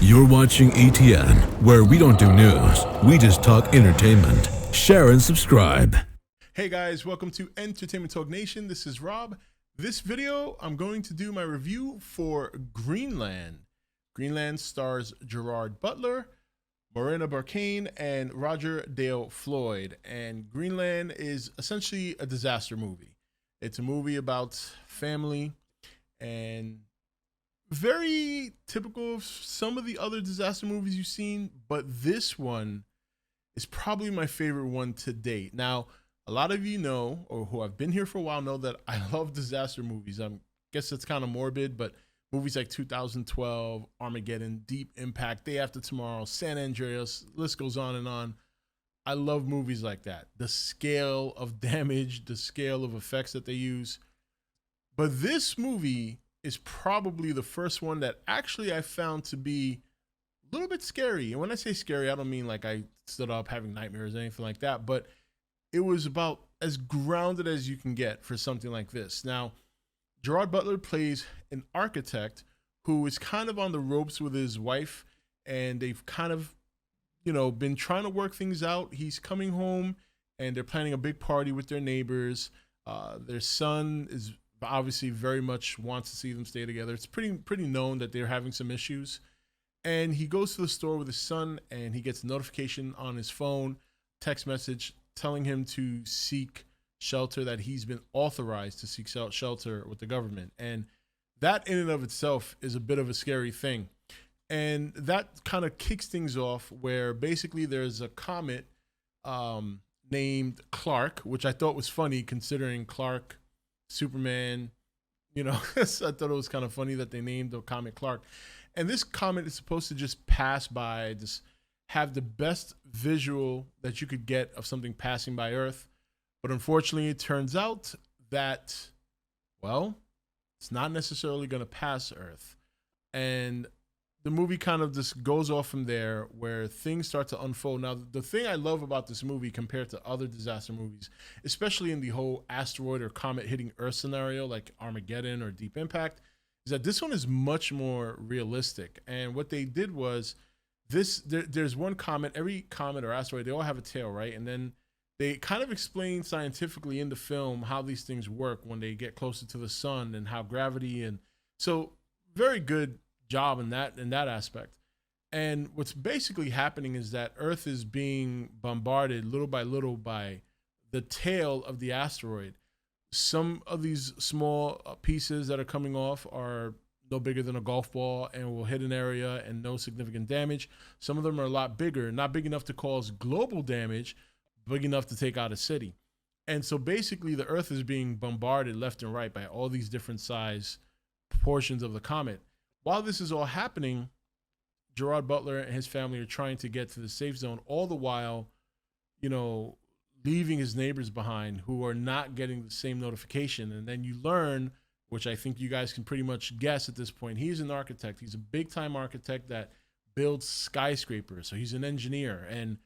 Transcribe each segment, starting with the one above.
You're watching E.T.N, where we don't do news, we just talk entertainment. Share and subscribe. Hey guys, welcome to Entertainment Talk Nation. This is Rob. This video, I'm going to do my review for Greenland. Greenland stars Gerard Butler, Morena Barkane, and Roger Dale Floyd. And Greenland is essentially a disaster movie. It's a movie about family and very typical of some of the other disaster movies you've seen, but this one is probably my favorite one to date. Now, a lot of you know, or who have been here for a while, know that I love disaster movies. I guess it's kind of morbid, but movies like 2012, Armageddon, Deep Impact, Day After Tomorrow, San Andreas, list goes on and on. I love movies like that. The scale of damage, the scale of effects that they use. But this movie is probably the first one that actually I found to be a little bit scary. And when I say scary, I don't mean like I stood up having nightmares or anything like that, but it was about as grounded as you can get for something like this. Now, Gerard Butler plays an architect who is kind of on the ropes with his wife, and they've kind of, been trying to work things out. He's coming home and they're planning a big party with their neighbors. Their son is obviously very much wants to see them stay together. It's pretty known that they're having some issues. And he goes to the store with his son and he gets a notification on his phone, text message telling him to seek shelter, that he's been authorized to seek shelter with the government. And that in and of itself is a bit of a scary thing. And that kind of kicks things off where basically there's a comet named Clark, which I thought was funny considering Clark, Superman, I thought it was kind of funny that they named the comet Clark. And this comet is supposed to just pass by, just have the best visual that you could get of something passing by Earth. But unfortunately, it turns out that, it's not necessarily going to pass Earth. And the movie kind of just goes off from there where things start to unfold. Now, the thing I love about this movie compared to other disaster movies, especially in the whole asteroid or comet hitting Earth scenario like Armageddon or Deep Impact, is that this one is much more realistic. And what they did was there's one comet, every comet or asteroid, they all have a tail, right? And then they kind of explain scientifically in the film how these things work when they get closer to the sun and how gravity, and so very good job in that aspect. And what's basically happening is that Earth is being bombarded little by little by the tail of the asteroid. Some of these small pieces that are coming off are no bigger than a golf ball and will hit an area and no significant damage. Some of them are a lot bigger, not big enough to cause global damage, big enough to take out a city. And so basically the Earth is being bombarded left and right by all these different size portions of the comet. While this is all happening, Gerard Butler and his family are trying to get to the safe zone, all the while, leaving his neighbors behind who are not getting the same notification. And then you learn, which I think you guys can pretty much guess at this point, he's an architect. He's a big time architect that builds skyscrapers. So he's an engineer. And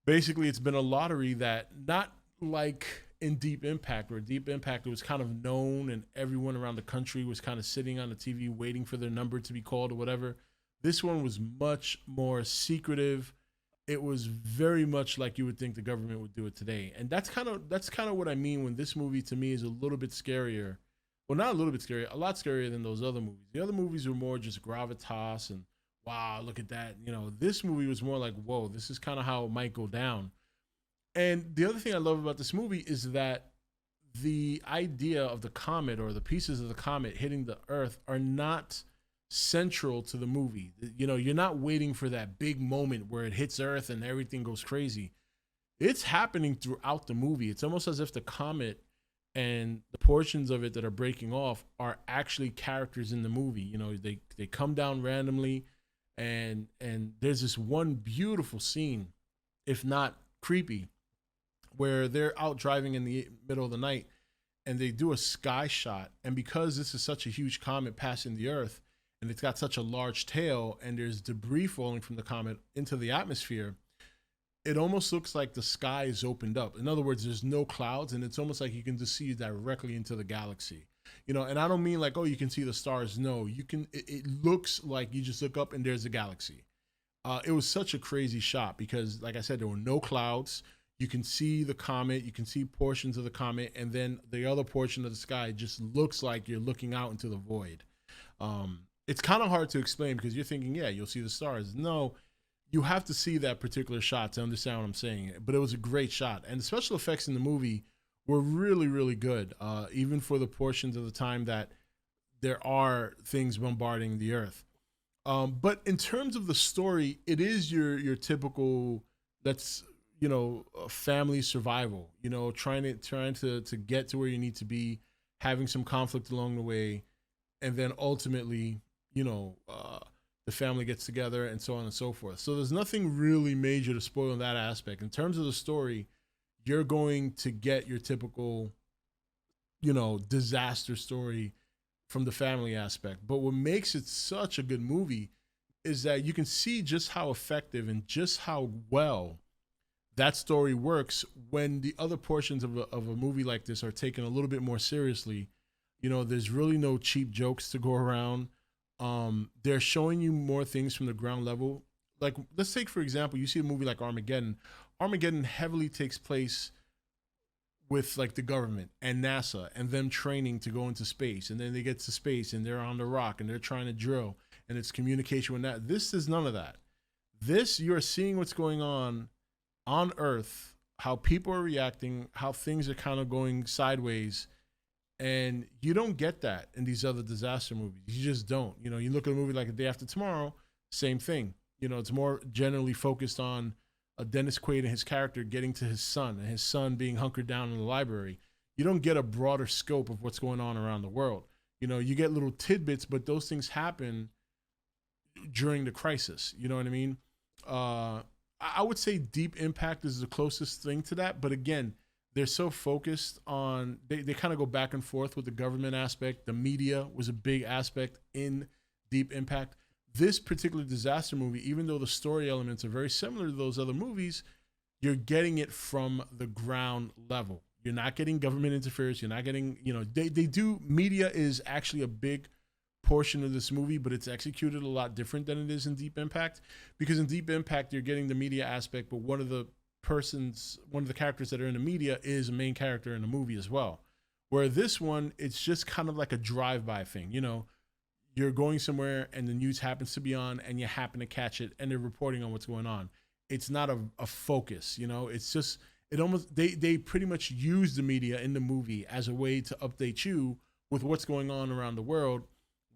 basically it's been a lottery that, not like in Deep Impact, where Deep Impact was kind of known and everyone around the country was kind of sitting on the TV waiting for their number to be called or whatever. This one was much more secretive. It was very much like you would think the government would do it today. And that's kind of what I mean when this movie to me is a little bit scarier. Well, not a little bit scarier, a lot scarier than those other movies. The other movies were more just gravitas and wow, look at that. This movie was more like, whoa, this is kind of how it might go down. And the other thing I love about this movie is that the idea of the comet or the pieces of the comet hitting the Earth are not central to the movie. You're not waiting for that big moment where it hits Earth and everything goes crazy. It's happening throughout the movie. It's almost as if the comet and the portions of it that are breaking off are actually characters in the movie. They come down randomly, and there's this one beautiful scene, if not creepy, where they're out driving in the middle of the night and they do a sky shot. And because this is such a huge comet passing the Earth and it's got such a large tail and there's debris falling from the comet into the atmosphere, it almost looks like the sky is opened up. In other words, there's no clouds and it's almost like you can just see directly into the galaxy. You know, and I don't mean like, oh, you can see the stars. No, you can. It looks like you just look up and there's a galaxy. It was such a crazy shot because, like I said, there were no clouds. You can see the comet, you can see portions of the comet, and then the other portion of the sky just looks like you're looking out into the void. It's kind of hard to explain because you're thinking, yeah, you'll see the stars. No, you have to see that particular shot to understand what I'm saying. But it was a great shot, and the special effects in the movie were really, really good, even for the portions of the time that there are things bombarding the Earth. But in terms of the story, it is your typical, that's, family survival. Trying to get to where you need to be, having some conflict along the way, and then ultimately, the family gets together and so on and so forth. So there's nothing really major to spoil in that aspect. In terms of the story, you're going to get your typical, disaster story from the family aspect. But what makes it such a good movie is that you can see just how effective and just how well that story works when the other portions of a movie like this are taken a little bit more seriously. There's really no cheap jokes to go around. They're showing you more things from the ground level. Like, let's take, for example, you see a movie like Armageddon. Armageddon heavily takes place with like the government and NASA and them training to go into space. And then they get to space and they're on the rock and they're trying to drill and it's communication with that. This is none of that. This, you're seeing what's going on Earth, how people are reacting, how things are kind of going sideways. And you don't get that in these other disaster movies. You just don't. You look at a movie like A Day After Tomorrow, same thing. It's more generally focused on Dennis Quaid and his character getting to his son and his son being hunkered down in the library. You don't get a broader scope of what's going on around the world. You get little tidbits, but those things happen during the crisis. You know what I mean? I would say Deep Impact is the closest thing to that. But again, they're so focused on, they kind of go back and forth with the government aspect. The media was a big aspect in Deep Impact. This particular disaster movie, even though the story elements are very similar to those other movies, you're getting it from the ground level. You're not getting government interference. You're not getting, media is actually a big portion of this movie, but it's executed a lot different than it is in Deep Impact. Because in Deep Impact, you're getting the media aspect, but one of the characters that are in the media is a main character in the movie as well. Where this one, it's just kind of like a drive-by thing. You're going somewhere and the news happens to be on and you happen to catch it and they're reporting on what's going on. It's not a focus, it's just, they pretty much use the media in the movie as a way to update you with what's going on around the world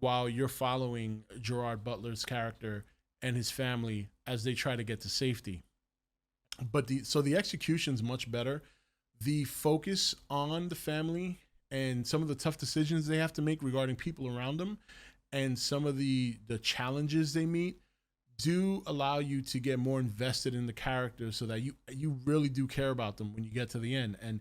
while you're following Gerard Butler's character and his family as they try to get to safety. But the execution's much better. The focus on the family and some of the tough decisions they have to make regarding people around them and some of the challenges they meet do allow you to get more invested in the characters so that you really do care about them when you get to the end. And,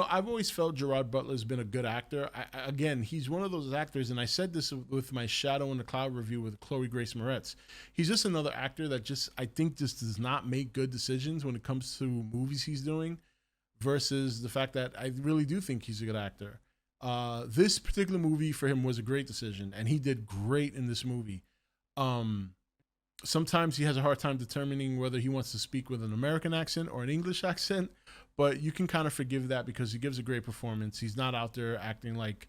I've always felt Gerard Butler's been a good actor. Again, he's one of those actors, and I said this with my Shadow in the Cloud review with Chloe Grace Moretz. He's just another actor that I think just does not make good decisions when it comes to movies he's doing versus the fact that I really do think he's a good actor. This particular movie for him was a great decision, and he did great in this movie. Sometimes he has a hard time determining whether he wants to speak with an American accent or an English accent, but you can kind of forgive that because he gives a great performance. He's not out there acting like,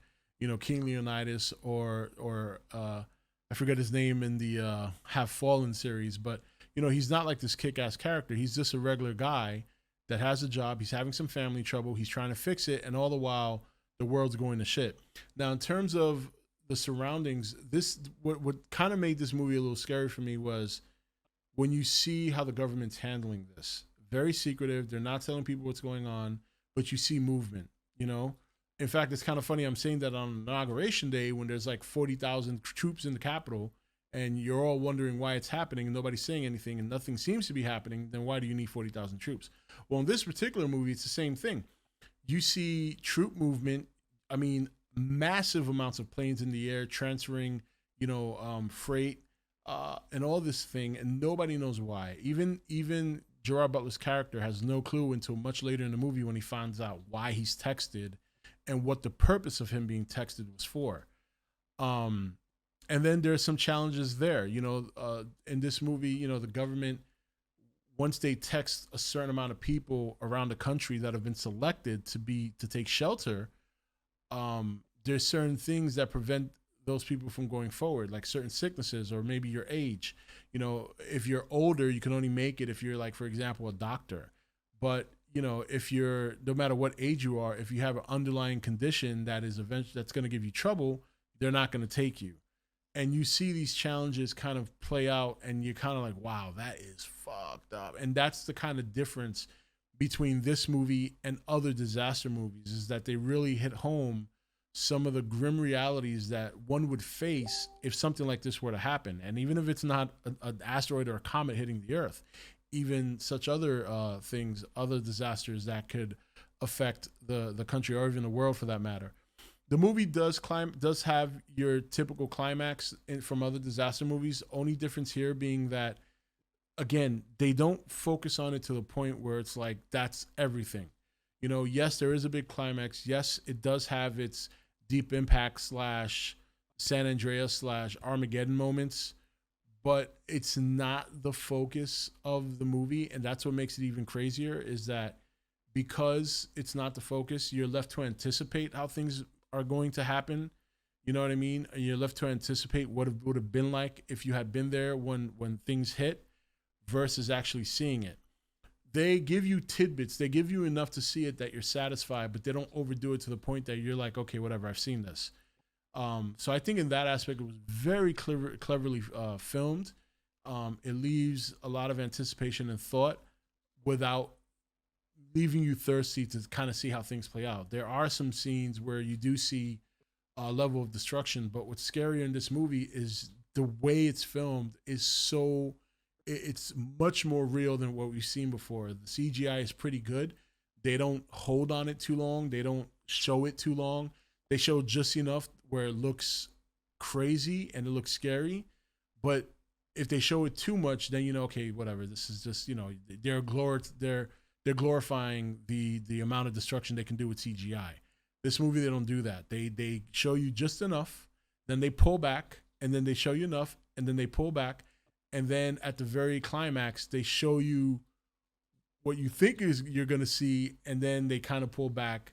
King Leonidas or I forget his name in the Have Fallen series, but, he's not like this kick-ass character. He's just a regular guy that has a job. He's having some family trouble. He's trying to fix it, and all the while, the world's going to shit. Now, in terms of the surroundings, what kind of made this movie a little scary for me was when you see how the government's handling this. Very secretive. They're not telling people what's going on, but you see movement, In fact, it's kind of funny. I'm saying that on Inauguration Day when there's like 40,000 troops in the Capitol and you're all wondering why it's happening and nobody's saying anything and nothing seems to be happening, then why do you need 40,000 troops? Well, in this particular movie, it's the same thing. You see troop movement. I mean, massive amounts of planes in the air transferring, freight and all this thing, and nobody knows why. Even Gerard Butler's character has no clue until much later in the movie when he finds out why he's texted and what the purpose of him being texted was for. And then there's some challenges there. In this movie, the government, once they text a certain amount of people around the country that have been selected to take shelter, there's certain things that prevent those people from going forward, like certain sicknesses or maybe your age. If you're older, you can only make it if you're, like, for example, a doctor. But if you're, no matter what age you are, if you have an underlying condition that is that's going to give you trouble, they're not going to take you. And you see these challenges kind of play out, and you're kind of like, wow, that is fucked up. And that's the kind of difference between this movie and other disaster movies, is that they really hit home some of the grim realities that one would face if something like this were to happen. And even if it's not an asteroid or a comet hitting the Earth, even such other things, other disasters that could affect the country or even the world for that matter. The movie does have your typical climax from other disaster movies. Only difference here being that, again, they don't focus on it to the point where it's like that's everything. Yes, there is a big climax. Yes, it does have its Deep Impact / San Andreas / Armageddon moments, but it's not the focus of the movie. And that's what makes it even crazier, is that because it's not the focus, you're left to anticipate how things are going to happen. You know what I mean? And you're left to anticipate what it would have been like if you had been there when things hit versus actually seeing it. They give you tidbits. They give you enough to see it that you're satisfied, but they don't overdo it to the point that you're like, okay, whatever, I've seen this. So I think in that aspect, it was very cleverly filmed. It leaves a lot of anticipation and thought without leaving you thirsty to kind of see how things play out. There are some scenes where you do see a level of destruction, but what's scarier in this movie is the way it's filmed is so, it's much more real than what we've seen before. The CGI is pretty good. They don't hold on it too long. They don't show it too long. They show just enough where it looks crazy and it looks scary. But if they show it too much, then okay, whatever. This is just, they're glorifying the amount of destruction they can do with CGI. This movie, they don't do that. They show you just enough, then they pull back, and then they show you enough, and then they pull back, and then at the very climax, they show you what you think is you're gonna see, and then they kind of pull back,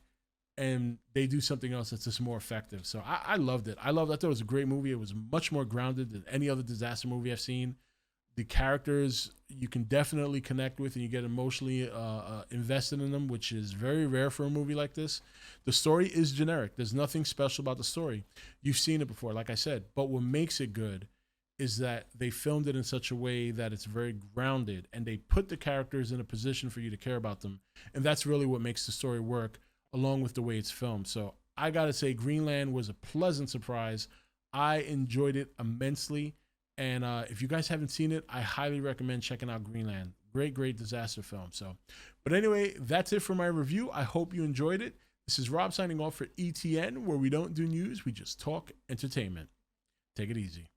and they do something else that's just more effective. So I loved it. I thought it was a great movie. It was much more grounded than any other disaster movie I've seen. The characters you can definitely connect with, and you get emotionally invested in them, which is very rare for a movie like this. The story is generic. There's nothing special about the story. You've seen it before, like I said. But what makes it good is that they filmed it in such a way that it's very grounded, and they put the characters in a position for you to care about them. And that's really what makes the story work, along with the way it's filmed. So I got to say, Greenland was a pleasant surprise. I enjoyed it immensely. And if you guys haven't seen it, I highly recommend checking out Greenland. Great disaster film. So, but anyway, that's it for my review. I hope you enjoyed it. This is Rob signing off for E.T.N, where we don't do news, we just talk entertainment. Take it easy.